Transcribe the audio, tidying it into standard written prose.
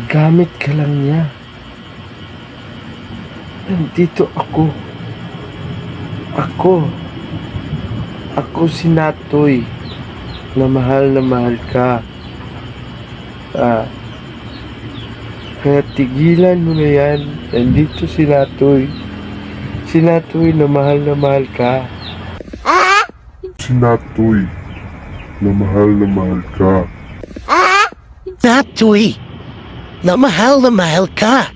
gamit ka lang niya. Nandito ako. Ako si Natoy na mahal ka. Kaya tigilan mo na yan. Nandito si Natoy. Si Natoy na mahal ka. Si Natoy na mahal ka. Natoy, na mahal ka.